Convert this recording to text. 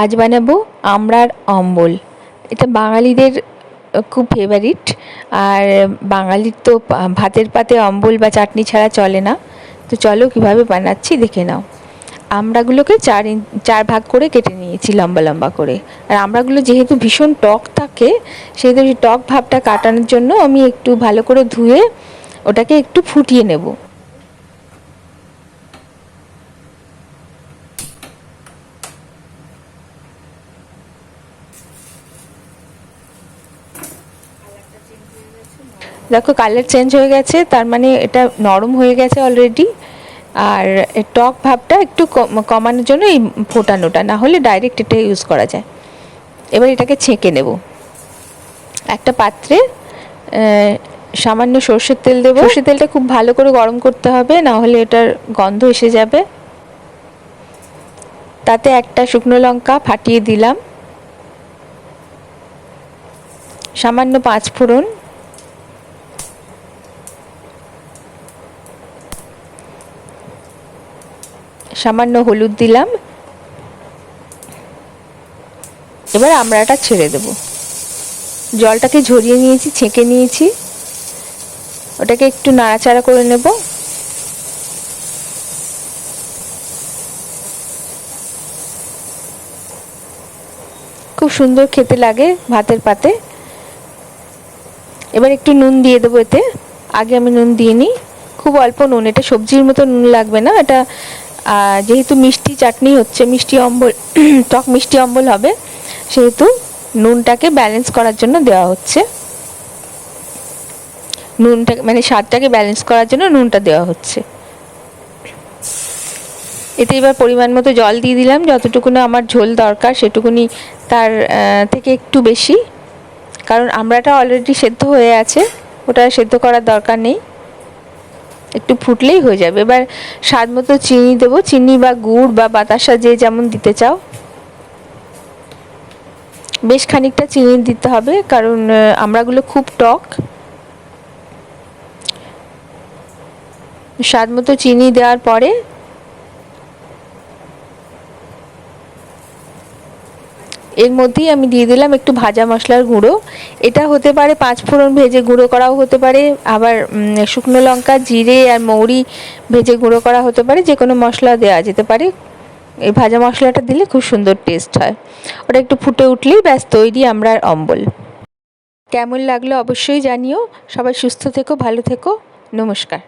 আজ বানাবো আমড়ার অম্বল। এটা বাঙালিদের খুব ফেভারিট। আর বাঙালির তো ভাতের পাতে অম্বল বা চাটনি ছাড়া চলে না। তো চলো কীভাবে বানাচ্ছি দেখে নাও। আমড়াগুলোকে চার ভাগ করে কেটে নিয়েছি লম্বা লম্বা করে। আর আমড়াগুলো যেহেতু ভীষণ টক থাকে, সেহেতু সেই টক ভাবটা কাটানোর জন্য আমি একটু ভালো করে ধুয়ে ওটাকে একটু ফুটিয়ে নেব। দেখো কালার চেঞ্জ হয়ে গেছে, তার মানে এটা নরম হয়ে গেছে অলরেডি। আর টক ভাবটা একটু কমানোর জন্য এই ফোটানোটা, না হলে ডাইরেক্ট এটা ইউজ করা যায়। এবার এটাকে ছেঁকে নেব। একটা পাত্রে সামান্য সর্ষের তেল দেবো। সর্ষের তেলটা খুব ভালো করে গরম করতে হবে, না হলে এটার গন্ধ এসে যাবে। তাতে একটা শুকনো লঙ্কা ফাটিয়ে দিলাম, সামান্য 5 ফোড়ন, সামান্য হলুদ দিলাম। এবার আমড়াটা ছেড়ে দেব। জলটাকে ঝরিয়ে নিয়েছি, ছেঁকে নিয়েছি। ওটাকে একটু নাড়াচাড়া করে নেব। খুব সুন্দর খেতে লাগে ভাতের পাতে। এবার একটু নুন দিয়ে দেবো এতে। আগে আমি নুন দিইনি, খুব অল্প নুন। এটা সবজির মতো নুন লাগবে না। এটা যেহেতু মিষ্টি চাটনি হচ্ছে, মিষ্টি অম্বল, টক মিষ্টি অম্বল হবে, সেহেতু নুনটাকে ব্যালেন্স করার জন্য দেওয়া হচ্ছে। নুনটা মানে স্বাদটাকে ব্যালেন্স করার জন্য নুনটা দেওয়া হচ্ছে। এতে এবার পরিমাণ মতো জল দিয়ে দিলাম, যতটুকুনি আমার ঝোল দরকার সেটুকুনি, তার থেকে একটু বেশি। কারণ আমড়াটা অলরেডি সেদ্ধ হয়ে আছে, ওটা সেদ্ধ করার দরকার নেই, একটু ফুটলেই হয়ে যাবে। এবার স্বাদ মতো চিনি দেবো, চিনি বা গুড় বা বাতাসা যে যেমন দিতে চাও। বেশ খানিকটা চিনি দিতে হবে, কারণ আমড়াগুলো খুব টক। স্বাদ মতো চিনি দেওয়ার পরে এর মধ্যেই আমি দিয়ে দিলাম একটু ভাজা মশলার গুঁড়ো। এটা হতে পারে 5 ফোড়ন ভেজে গুঁড়ো করাও হতে পারে, আবার শুকনো লঙ্কা, জিরে আর মৌরি ভেজে গুঁড়ো করা হতে পারে। যে কোনো মশলা দেওয়া যেতে পারে। এই ভাজা মশলাটা দিলে খুব সুন্দর টেস্ট হয়। ওটা একটু ফুটে উঠলেই ব্যাস তৈরি আমড়ার অম্বল। কেমন লাগলো অবশ্যই জানিও। সবাই সুস্থ থেকো, ভালো থেকো। নমস্কার।